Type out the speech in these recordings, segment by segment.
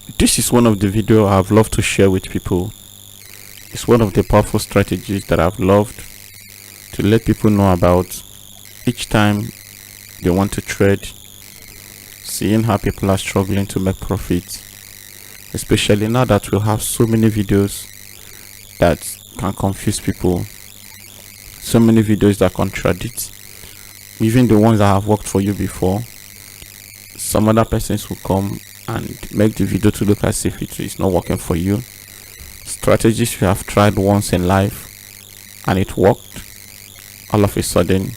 This is one of the video I've loved to share with people. It's one of the powerful strategies that I've loved to let people know about each time they want to trade, seeing how people are struggling to make profits, especially now that we have so many videos that can confuse people, so many videos that contradict even the ones that have worked for you before. Some other persons will come and make the video to look as if it is not working for you. Strategies you have tried once in life and it worked, all of a sudden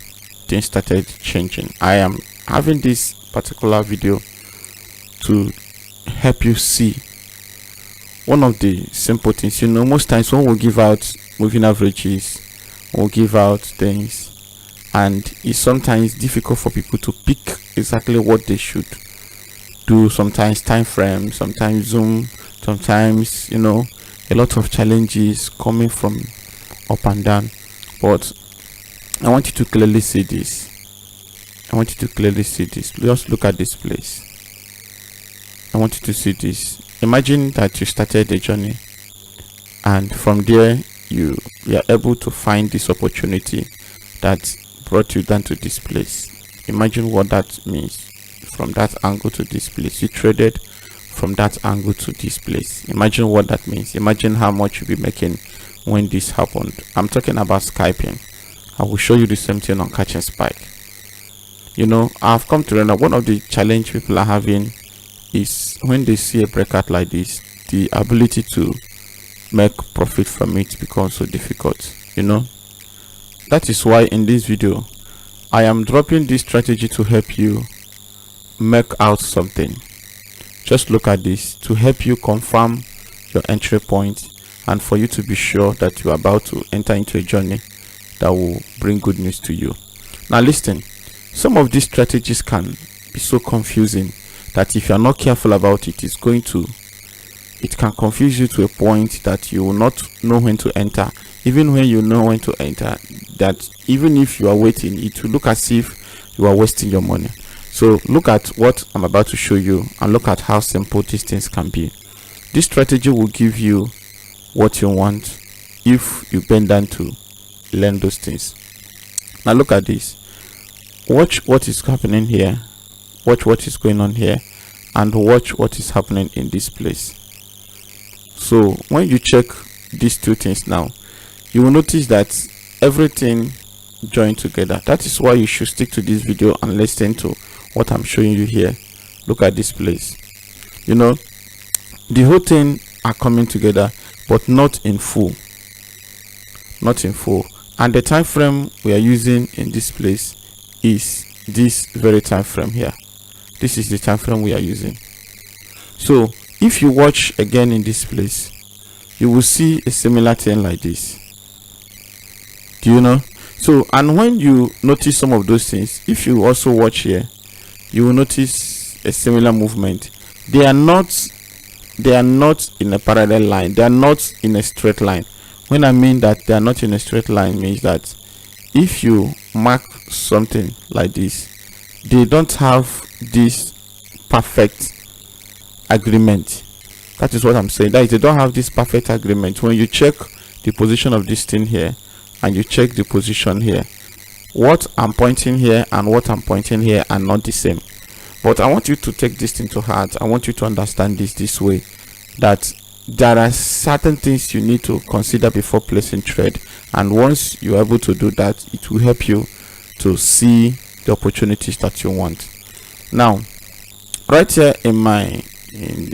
things started changing. I am having this particular video to help you see one of the simple things. Most times when we give out moving averages, we'll give out things, and it's sometimes difficult for people to pick exactly what they should do. Sometimes time frame, sometimes zoom, sometimes a lot of challenges coming from up and down. But I want you to clearly see this. Just look at this place. I want you to see this. Imagine that you started a journey, and from there you are able to find this opportunity that brought you down to this place. Imagine what that means. From that angle to this place, you traded from that angle to this place. Imagine what that means. Imagine how much you'll be making when this happened. I'm talking about scalping. I will show you the same thing on catch and spike. I've come to learn that one of the challenge people are having is when they see a breakout like this, the ability to make profit from it becomes so difficult. That is why in this video I am dropping this strategy to help you make out something. Just look at this to help you confirm your entry point and for you to be sure that you are about to enter into a journey that will bring good news to you. Now listen, some of these strategies can be so confusing that if you are not careful about it, it can confuse you to a point that you will not know when to enter. Even when you know when to enter, that even if you are waiting, it will look as if you are wasting your money. So look at what I'm about to show you and look at how simple these things can be. This strategy will give you what you want if you bend down to learn those things. Now look at this. Watch what is happening here. Watch what is going on here, and watch what is happening in this place. So when you check these two things now, you will notice that everything joined together. That is why you should stick to this video and listen to what I'm showing you here. Look at this place. The whole thing are coming together, but not in full. And the time frame we are using in this place is this very time frame here. This is the time frame we are using. So if you watch again in this place, you will see a similar thing like this. Do you know? So, and when you notice some of those things, if you also watch here, you will notice a similar movement. They are not in a parallel line. They are not in a straight line. When I mean that they are not in a straight line, means that if you mark something like this, they don't have this perfect agreement. That is what I'm saying. That is, they don't have this perfect agreement. When you check the position of this thing here and you check the position here, what I'm pointing here and what I'm pointing here are not the same. But I want you to take this thing to heart. I want you to understand this way, that there are certain things you need to consider before placing trade, and once you're able to do that, it will help you to see the opportunities that you want. Now right here in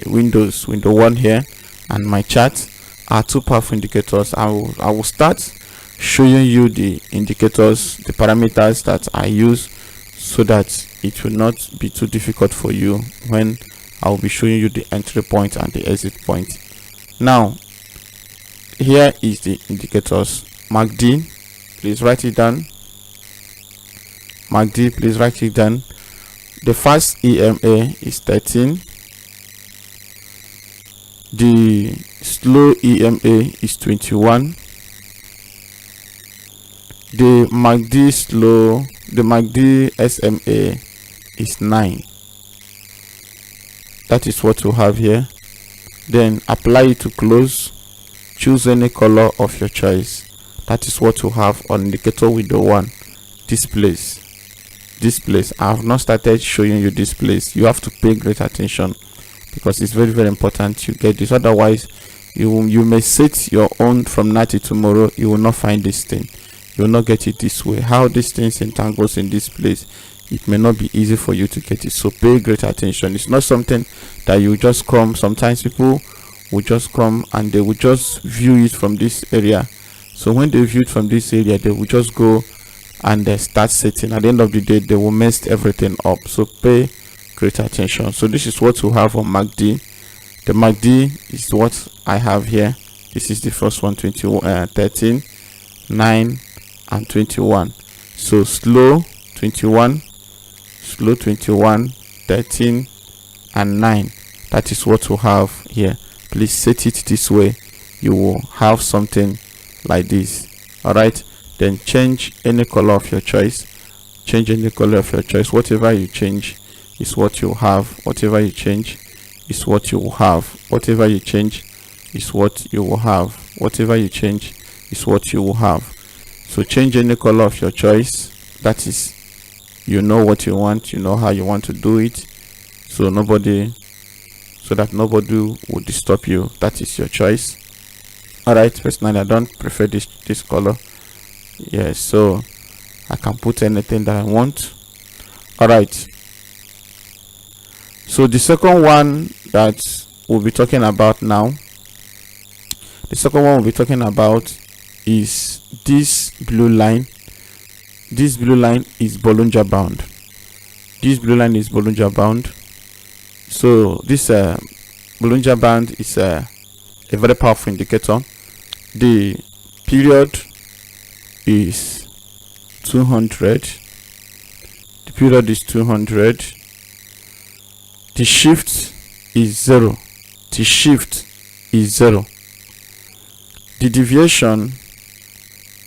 window 1 here and my chart are two powerful indicators. I will start showing you the indicators, the parameters that I use, so that it will not be too difficult for you when I will be showing you the entry point and the exit point. Now here is the indicators. MACD, please write it down. MACD, please write it down. The first EMA is 13. The slow EMA is 21. The MACD SMA is 9. That is what we have here. then apply it to close, choose any color of your choice. That is what you have on indicator window 1. This place, I have not started showing you this place. You have to pay great attention because it's very, very important you get this. Otherwise you may set your own from now to tomorrow, you will not find this thing, you will not get it this way. How these things entangles in this place, it may not be easy for you to get it. So pay great attention. It's not something that you just come. Sometimes people will just come and they will just view it from this area. So when they view it from this area, they will just go and they start setting. At the end of the day, they will mess everything up. So pay great attention. So this is what we have on MACD. The MACD is what I have here. This is the first one, 13, 9 and 21. So slow 21, slow 21, 13 and 9. That is what we have here. Please set it this way, you will have something like this. All right, then change any color of your choice. Change any color of your choice. Whatever you change is what you have. Whatever you change is what you will have. Whatever you change is what you will have. Whatever you change is what you will have. So change any color of your choice. That is, you know what you want, you know how you want to do it, so that nobody will disturb you. That is your choice. All right, personally I don't prefer this color. Yes, so I can put anything that I want. All right, so the second one that we'll be talking about now, the second one we'll be talking about is this blue line. This blue line is Bollinger Band. This blue line is Bollinger Band. So this Bollinger Band is a very powerful indicator. The period is 200. The period is 200. The shift is 0. The shift is 0. The deviation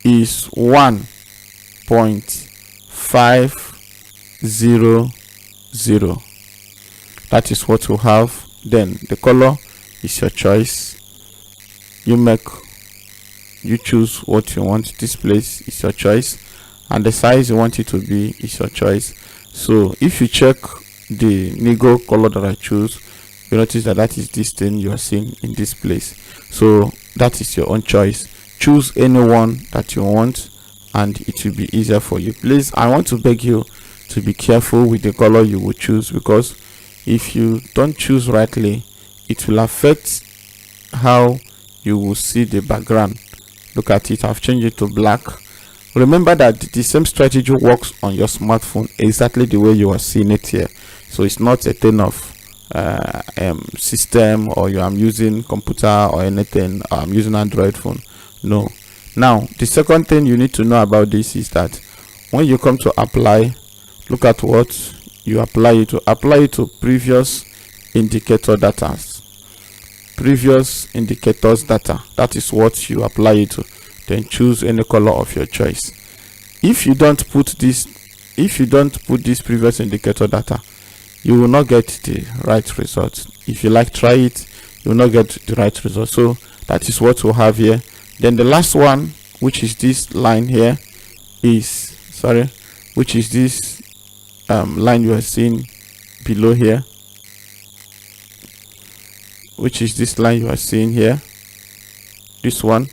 is 1.500. That is what we have. Then the color is your choice. You choose what you want. This place is your choice, and the size you want it to be is your choice. So if you check the Nego color that I choose, you notice that is this thing you are seeing in this place. So that is your own choice. Choose any one that you want and it will be easier for you. Please, I want to beg you to be careful with the color you will choose, because if you don't choose rightly, it will affect how you will see the background. Look at it, I've changed it to black. Remember that the same strategy works on your smartphone exactly the way you are seeing it here. So it's not a thing of system, or I'm using computer or anything, or I'm using Android phone. No. Now the second thing you need to know about this is that when you come to apply, look at what you apply it to. Apply it to previous indicator data. Previous indicators data. That is what you apply it to. Then choose any color of your choice. If you don't put this previous indicator data, you will not get the right result. If you try it, you will not get the right result. So that is what we'll have here. Then the last one, which is this line here, which is this line you are seeing below here, which is this line you are seeing here, this one.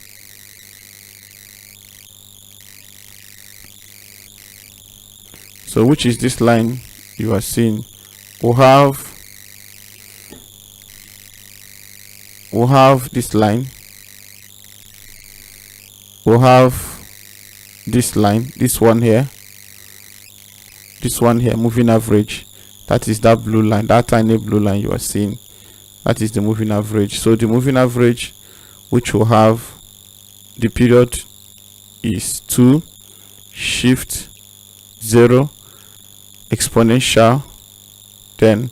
So which is this line you are seeing? We'll have this line. We'll have this line, this one here, moving average. That is that blue line, that tiny blue line you are seeing. That is the moving average. So the moving average, which will have the period is 2, shift 0, exponential, then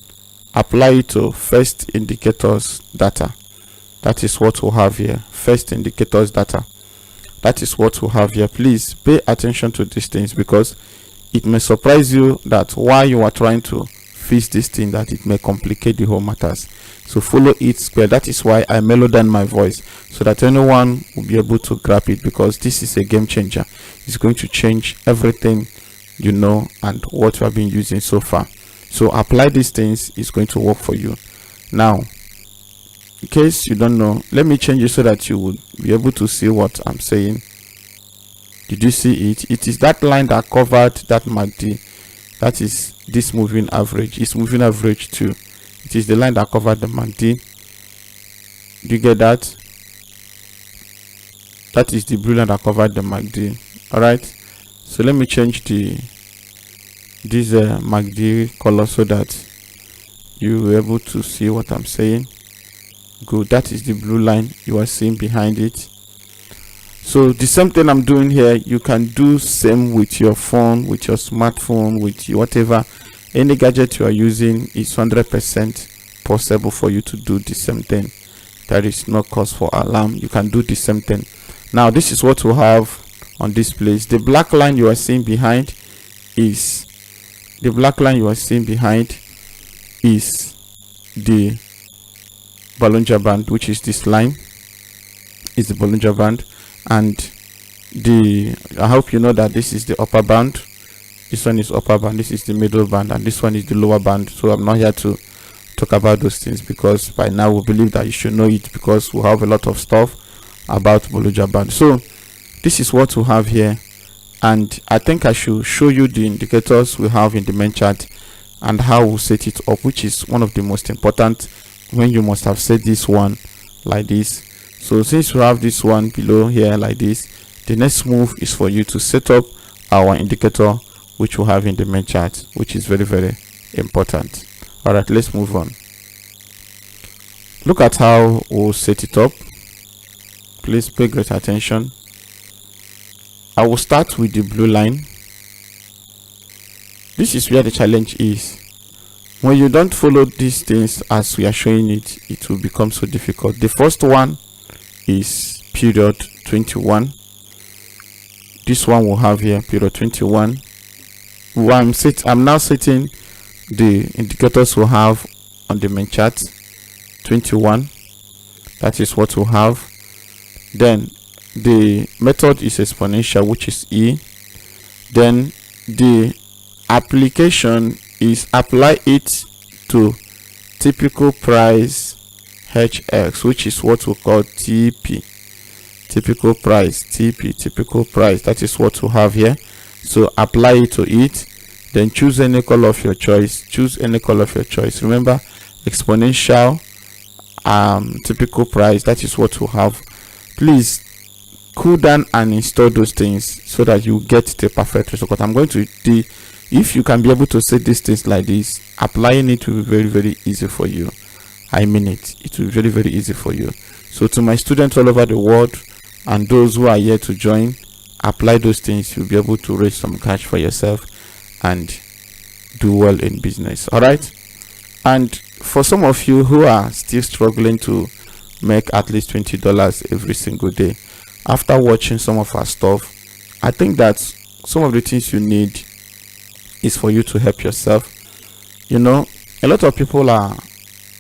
apply it to first indicators data. That is what we'll have here. First indicators data. That is what we'll have here. Please pay attention to these things, because it may surprise you that while you are trying to fix this thing that it may complicate the whole matters. So follow it square. That is why I mellow down my voice, so that anyone will be able to grab it, because this is a game changer. It's going to change everything you know and what you have been using so far. So apply these things, it's going to work for you. Now, in case you don't know, let me change it so that you would be able to see what I'm saying. Did you see it? It is that line that covered that MACD. That is this moving average. It's moving average too. It is the line that covered the MACD. Do you get that? That is the blue line that covered the MACD. All right. So let me change this MACD color so that you will be able to see what I'm saying. Good. That is the blue line you are seeing behind it. So the same thing I'm doing here, you can do same with your phone, with your smartphone, with your whatever, any gadget you are using. Is 100% possible for you to do the same thing. There is no cause for alarm. You can do the same thing. Now this is what we have on this place. The black line you are seeing behind is the Bollinger Band, which is this line is the Bollinger Band. And I hope you know that this is the upper band. This one is upper band, this is the middle band, and this one is the lower band. So I'm not here to talk about those things, because by now we believe that you should know it, because we have a lot of stuff about Bollinger Band. So this is what we have here, and I think I should show you the indicators we have in the main chart and how we set it up, which is one of the most important, when you must have set this one like this. So since we have this one below here like this, the next move is for you to set up our indicator, which we have in the main chart, which is very, very important. All right, let's move on. Look at how we'll set it up. Please pay great attention. I will start with the blue line. This is where the challenge is. When you don't follow these things as we are showing it, it will become so difficult. The first one is period 21. This one will have here period 21. I'm now setting the indicators we'll have on the main chart. 21, that is what we'll have. Then the method is exponential, which is E. Then the application is apply it to typical price HX, which is what we call TP, typical price. That is what we have here. So apply it to it, then choose any color of your choice. Remember, exponential, typical price, that is what we have. Please cool down and install those things so that you get the perfect result. But I'm going to if you can be able to set these things like this, applying it will be very, very easy for you. I mean it will be very, very easy for you. So to my students all over the world and those who are here to join, apply those things. You'll be able to raise some cash for yourself and do well in business. All right. And for some of you who are still struggling to make at least $20 every single day, after watching some of our stuff, I think that some of the things you need is for you to help yourself. You know, a lot of people are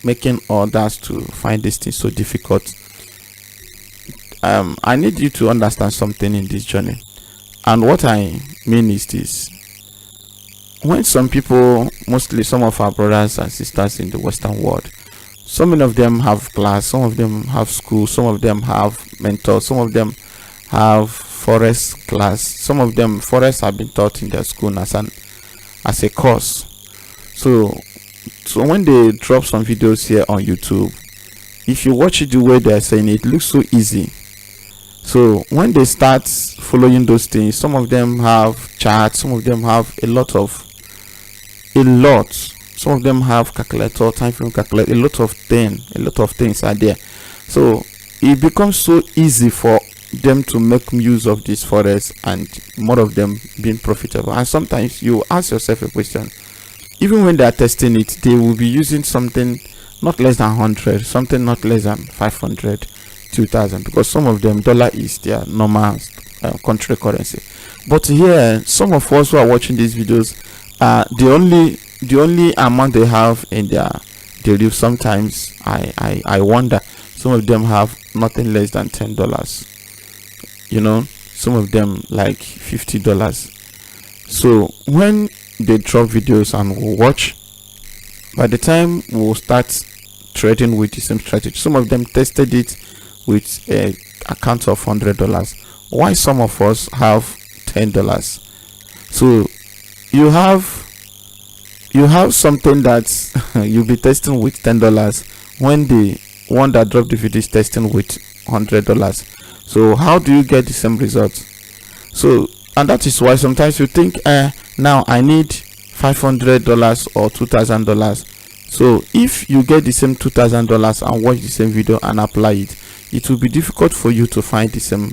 making orders to find this thing so difficult. I need you to understand something in this journey, and what I mean is this: when some people, mostly some of our brothers and sisters in the Western world, so many of them have class, some of them have school, some of them have mentors, some of them have FOREX class, some of them FOREX have been taught in their school as a course. So when they drop some videos here on YouTube, if you watch it the way they're saying it looks so easy. So when they start following those things, some of them have charts, some of them have some of them have calculator, time frame calculator, a lot of things are there. So it becomes so easy for them to make use of this FOREX, and more of them being profitable. And sometimes you ask yourself a question: even when they are testing it, they will be using something not less than 100, something not less than 500, 2000, because some of them dollar is their normal country currency. But here, some of us who are watching these videos, the only the only amount they have in their derivative, sometimes I wonder, some of them have nothing less than $10, you know, some of them like $50. So when they drop videos and we'll watch, by the time we'll start trading with the same strategy, some of them tested it with a account of $100, why some of us have $10. So you have something that you'll be testing with $10 when the one that dropped the video is testing with $100. So how do you get the same results? So, and that is why sometimes you think, now I need $500 or $2,000. So if you get the same $2,000 and watch the same video and apply it, it will be difficult for you to find the same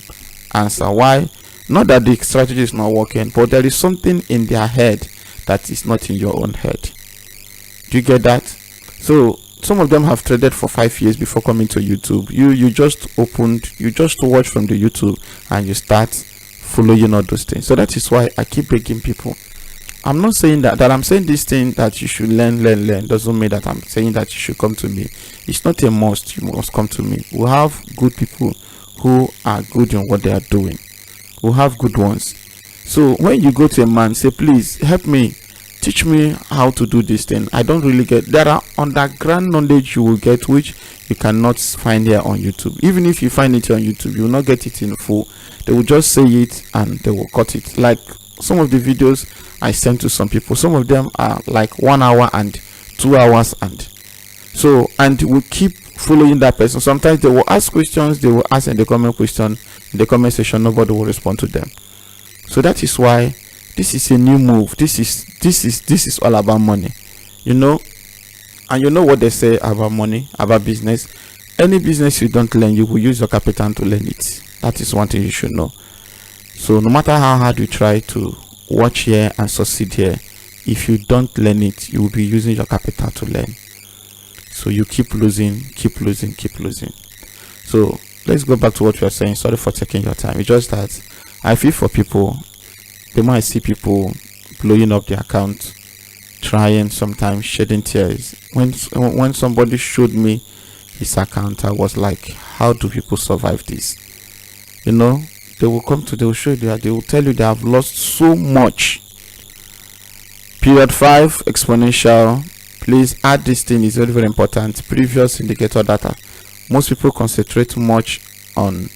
answer. Why? Not that the strategy is not working, but there is something in their head that is not in your own head. Do you get that? So some of them have traded for 5 years before coming to YouTube. You just watch from the YouTube and you start following all those things. So that is why I keep begging people. I'm not saying that I'm saying this thing that you should learn doesn't mean that I'm saying that you should come to me. It's not a must. You must come to me. We have good people who are good in what they are doing. We have good ones. So when you go to a man, say, please help me, teach me how to do this thing. I don't really get. There are underground knowledge you will get which you cannot find here on YouTube. Even if you find it on YouTube, you will not get it in full. They will just say it and they will cut it. Like some of the videos I sent to some people, some of them are like 1 hour and 2 hours, and we keep following that person. Sometimes they will ask questions, they will ask in the comment section, nobody will respond to them. So that is why this is a new move. This is all about money, you know. And you know what they say about money, about business. Any business you don't learn, you will use your capital to learn it. That is one thing you should know. So no matter how hard you try to watch here and succeed here, if you don't learn it, you will be using your capital to learn. So you keep losing. So let's go back to what we are saying. Sorry for taking your time. It's just that I feel for people. The more I see people blowing up their account, trying, sometimes shedding tears. When somebody showed me his account, I was like, how do people survive this? You know, they will show you that they will tell you they have lost so much. Period 5 exponential. Please add this thing, is very important. Previous indicator data. Most people concentrate much on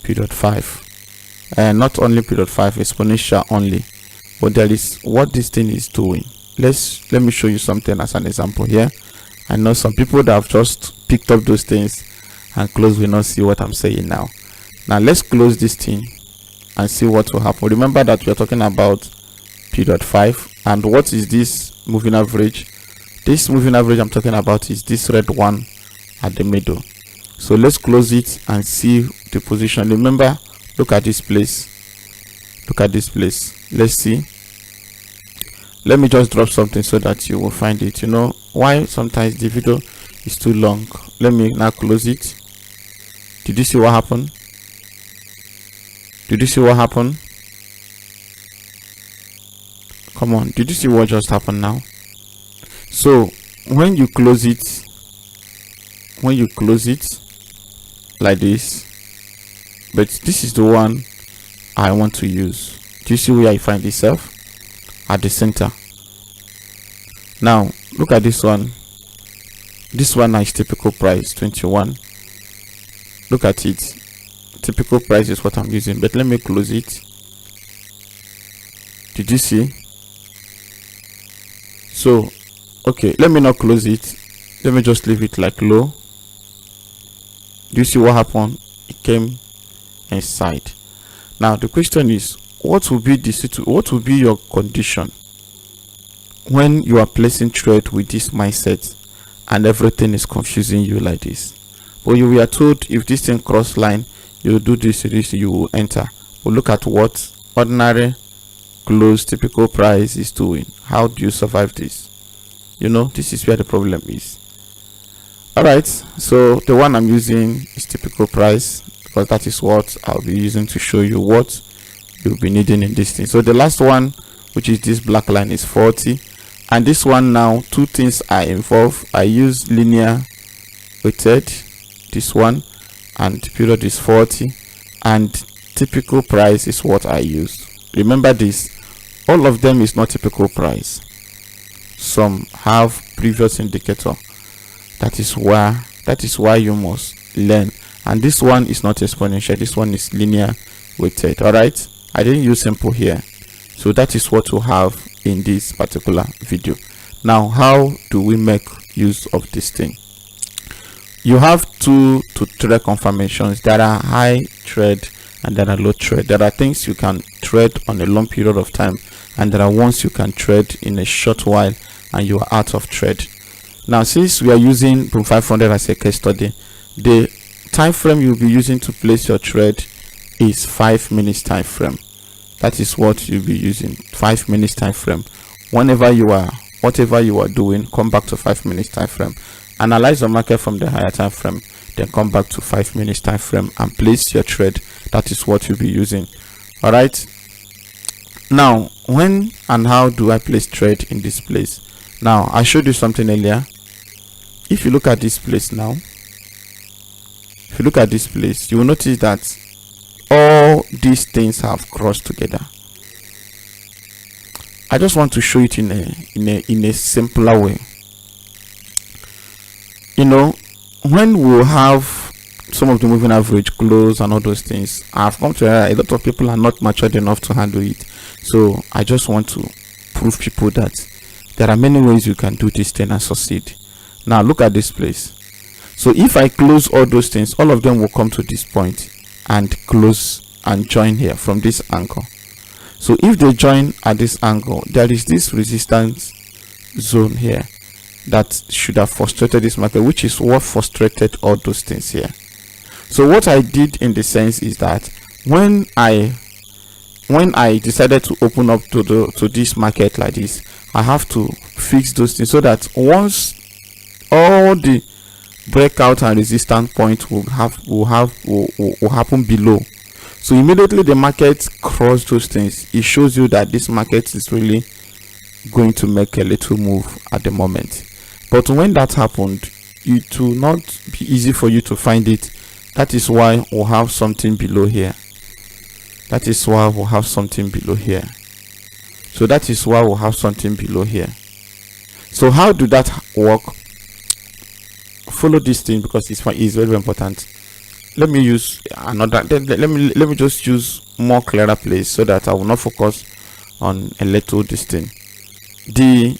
period 5, and not only period 5, exponential only, but there is what this thing is doing. Let me show you something as an example here. I know some people that have just picked up those things and close will not see what I'm saying now. Now let's close this thing and see what will happen. Remember that we are talking about period 5, and what is this moving average? This moving average I'm talking about is this red one at the middle. So let's close it and see the position. Remember, look at this place. Let's see. Let me just drop something so that you will find it. You know why sometimes the video is too long. Let me now close it. Did you see what happened? Come on, did you see what just happened now? So when you close it like this, but this is the one I want to use. Do you see where I find itself? At the center. Now look at this one. This one is typical price 21. Look at it. Typical price is what I'm using, but let me close it. Did you see? So okay, let me not close it. Let me just leave it like low. Do you see what happened? It came inside. Now the question is, what will be your condition when you are placing trade with this mindset and everything is confusing you like this? But you were told if this thing cross line, you do this, you will enter. But look at what ordinary close typical price is doing. How do you survive this? You know, this is where the problem is. Alright, so the one I'm using is typical price, because that is what I'll be using to show you what you'll be needing in this thing. So the last one, which is this black line, is 40. And this one now, two things are involved. I use linear weighted, this one, and period is 40, and typical price is what I use. Remember this, all of them is not typical price. Some have previous indicator. That is why you must learn. And this one is not exponential, this one is linear weighted. All right, I didn't use simple here. So that is what we have in this particular video. Now, how do we make use of this thing? You have 2 to 3 confirmations. There are high trade and there are low trade. There are things you can trade on a long period of time, and there are ones you can trade in a short while and you are out of trade. Now, since we are using Boom 500 as a case study, the time frame you'll be using to place your trade is 5 minutes time frame. That is what you'll be using, 5 minutes time frame. Whenever you are, whatever you are doing, come back to 5 minutes time frame. Analyze the market from the higher time frame, then come back to 5 minutes time frame and place your trade. That is what you'll be using. All right, now when and how do I place trade in this place? Now, I showed you something earlier. If you look at this place now, if you look at this place, you will notice that all these things have crossed together. I just want to show it in a simpler way. You know, when we have some of the moving average close and all those things, I've come to a lot of people are not matured enough to handle it. So I just want to prove people that there are many ways you can do this thing and succeed. Now look at this place. So if I close all those things, all of them will come to this point and close and join here from this angle. So if they join at this angle, there is this resistance zone here that should have frustrated this market, which is what frustrated all those things here. So what I did in the sense is that when I decided to open up to this market like this, I have to fix those things so that once all the breakout and resistance point will happen below, so immediately the market cross those things, it shows you that this market is really going to make a little move at the moment. But when that happened, it will not be easy for you to find it. That is why we'll have something below here. That is why we'll have something below here. So that is why we'll have something below here. So how do that work? Follow this thing because it's very important. Let me use another. Let me just use more clearer place so that I will not focus on a little this thing. The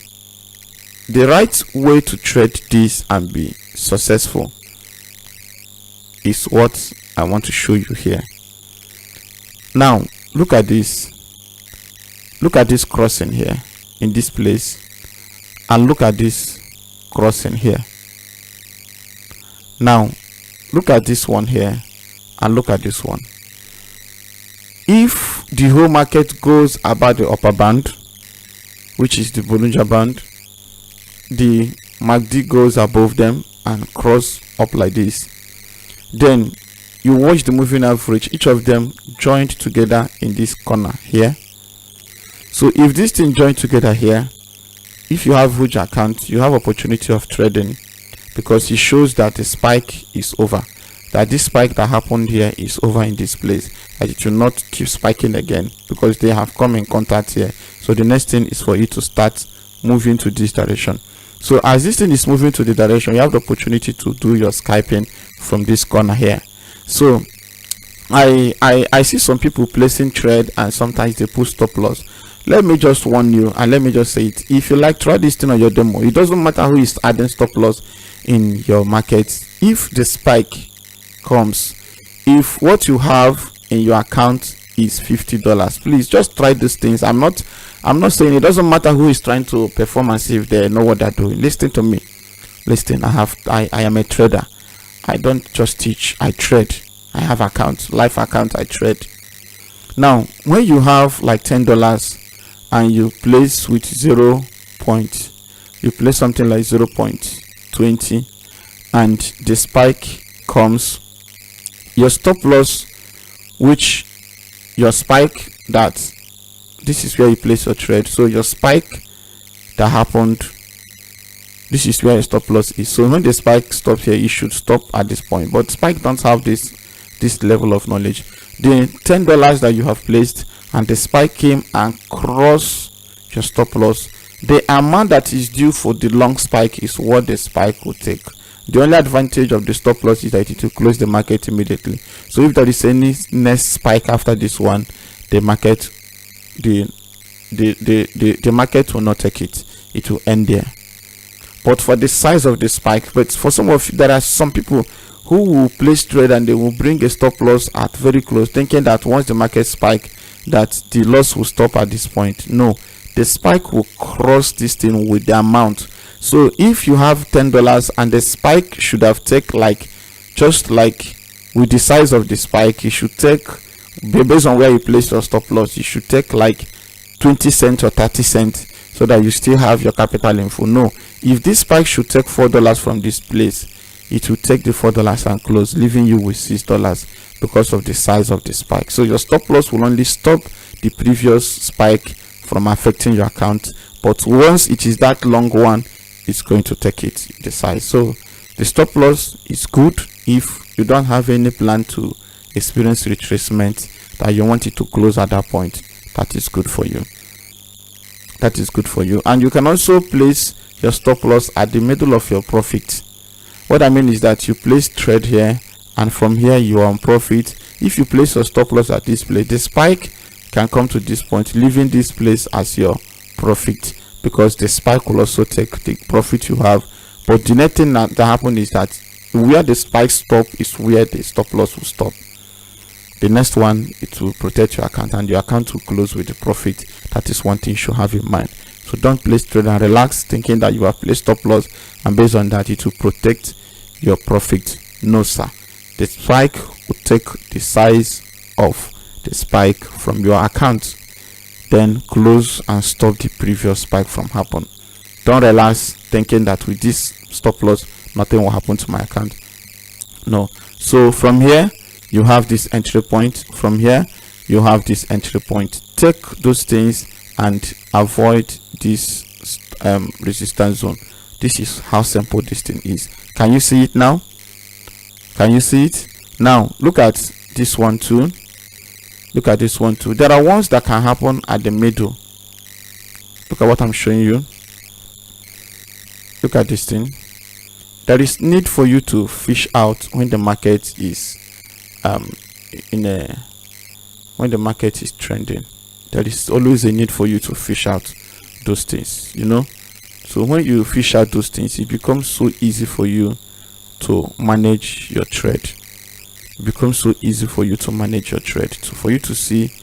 right way to trade this and be successful is what I want to show you here. Now look at this. Look at this crossing here in this place, and look at this crossing here. Now look at this one here and look at this one. If the whole market goes about the upper band, which is the Bollinger Band, the MACD goes above them and cross up like this, then you watch the moving average, each of them joined together in this corner here. So if this thing joined together here, if you have huge account, you have opportunity of trading, because it shows that the spike is over, that this spike that happened here is over in this place, that it will not keep spiking again because they have come in contact here. So the next thing is for you to start moving to this direction. So as this thing is moving to the direction, you have the opportunity to do your scalping from this corner here. So I see some people placing trade and sometimes they put stop loss. Let me just warn you and let me just say it. If you like, try this thing on your demo. It doesn't matter who is adding stop loss in your market. If the spike comes, if what you have in your account is $50, please just try these things. I'm not saying it doesn't matter who is trying to perform and see if they know what they're doing. Listen to me. Listen, I am a trader. I don't just teach, I trade. I have accounts, live account, I trade. Now when you have like $10 and you place with you place something like 0.20 and the spike comes, your stop loss, which your spike, that this is where you place your trade, so your spike that happened. This is where a stop loss is. So when the spike stops here, it should stop at this point. But spike don't have this level of knowledge. The $10 that you have placed and the spike came and crossed your stop loss, the amount that is due for the long spike is what the spike will take. The only advantage of the stop loss is that it will close the market immediately. So if there is any next spike after this one, the market the market will not take it. It will end there. But for the size of the spike, but for some of you, there are some people who will place trade and they will bring a stop loss at very close, thinking that once the market spike, that the loss will stop at this point. No, the spike will cross this thing with the amount. So if you have $10 and the spike should have taken, like, just like with the size of the spike, it should take, based on where you place your stop loss, you should take like 20 cents or 30 cents so that you still have your capital in full. No, if this spike should take $4 from this place, it will take the $4 and close, leaving you with $6 because of the size of the spike. So your stop loss will only stop the previous spike from affecting your account, but once it is that long one, it's going to take it, the size. So the stop loss is good if you don't have any plan to experience retracement, that you want it to close at that point. That is good for you. That is good for you. And you can also place your stop loss at the middle of your profit. What I mean is that you place trade here, and from here you are on profit. If you place your stop loss at this place, the spike can come to this point, leaving this place as your profit, because the spike will also take the profit you have. But the net thing that happens is that where the spike stop is where the stop loss will stop. The next one, it will protect your account and your account will close with the profit. That is one thing you should have in mind. So don't place trade and relax thinking that you have placed stop loss and based on that it will protect your profit. No sir, the spike will take the size of the spike from your account, then close and stop the previous spike from happening. Don't relax thinking that with this stop loss nothing will happen to my account. No. So from here you have this entry point, from here you have this entry point. Take those things and avoid this resistance zone. This is how simple this thing is. Can you see it now? Can you see it now? Look at this one too. Look at this one too. There are ones that can happen at the middle. Look at what I'm showing you. Look at this thing. There is need for you to fish out when the market is when the market is trending. There is always a need for you to fish out those things, you know. So when you fish out those things, it becomes so easy for you to manage your trade. It becomes so easy for you to manage your trade. So for you to see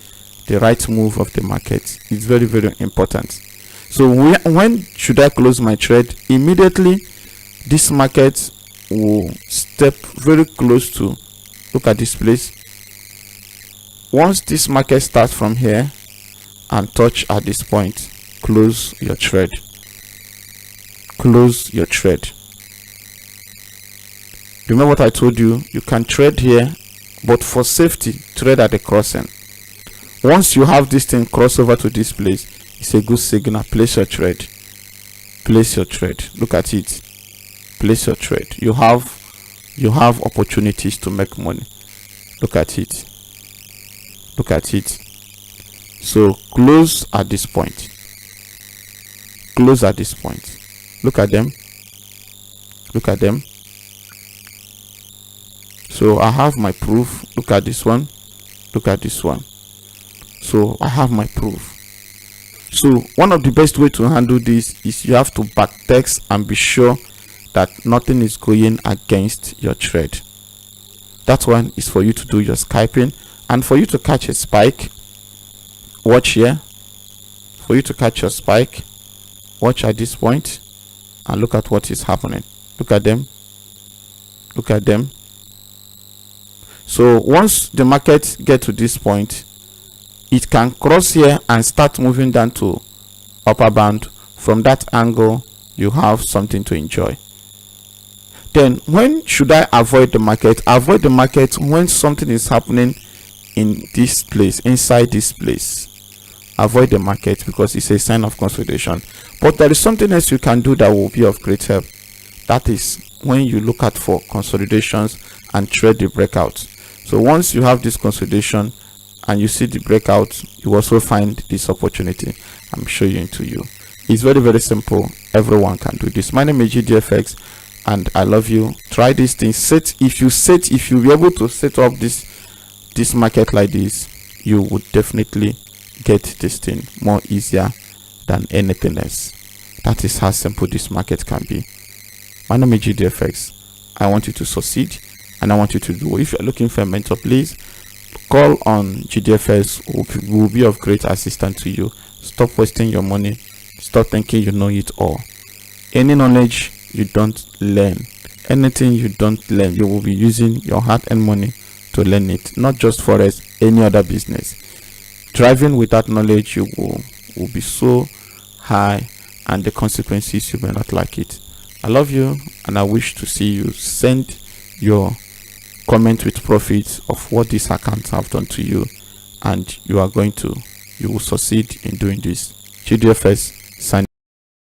the right move of the market is very, very important. So when should I close my trade? Immediately this market will step very close to, look at this place. Once this market starts from here and touch at this point, close your trade. Close your trade. Remember what I told you, you can trade here, but for safety, trade at the crossing. Once you have this thing cross over to this place, it's a good signal. Place your trade. Place your trade. Look at it. Place your trade. You have opportunities to make money. Look at it. Look at it. So close at this point. Close at this point. Look at them. Look at them. So I have my proof. Look at this one. Look at this one. So I have my proof. So one of the best way to handle this is you have to backtest and be sure that nothing is going against your trade. That one is for you to do your scalping, and for you to catch a spike, watch here. For you to catch your spike, watch at this point and look at what is happening. Look at them. Look at them. So once the market get to this point, it can cross here and start moving down to upper bound. From that angle, you have something to enjoy. Then when should I avoid the market? Avoid the market when something is happening in this place, inside this place. avoid the market because it's a sign of consolidation. But there is something else you can do that will be of great help. That is when you look out for consolidations and trade the breakout. So once you have this consolidation and you see the breakout, you also find this opportunity I'm showing to you. It's very, very simple. Everyone can do this. My name is GDFX and I love you. Try these things. If you'll be able to set up this market like this, you would definitely get this thing more easier than anything else. That is how simple this market can be. My name is GDFX. I want you to succeed and I want you to do. If you're looking for a mentor, please call on GDFX. Will be of great assistance to you. Stop wasting your money. Stop thinking you know it all. Any knowledge you don't learn, anything you don't learn, you will be using your hard-earned money to learn it. Not just FOREX, any other business. Driving without knowledge, you will be so high and the consequences you may not like it. I love you and I wish to see you. Send your comment with profits of what these accounts have done to you, and you will succeed in doing this. GDFS sign.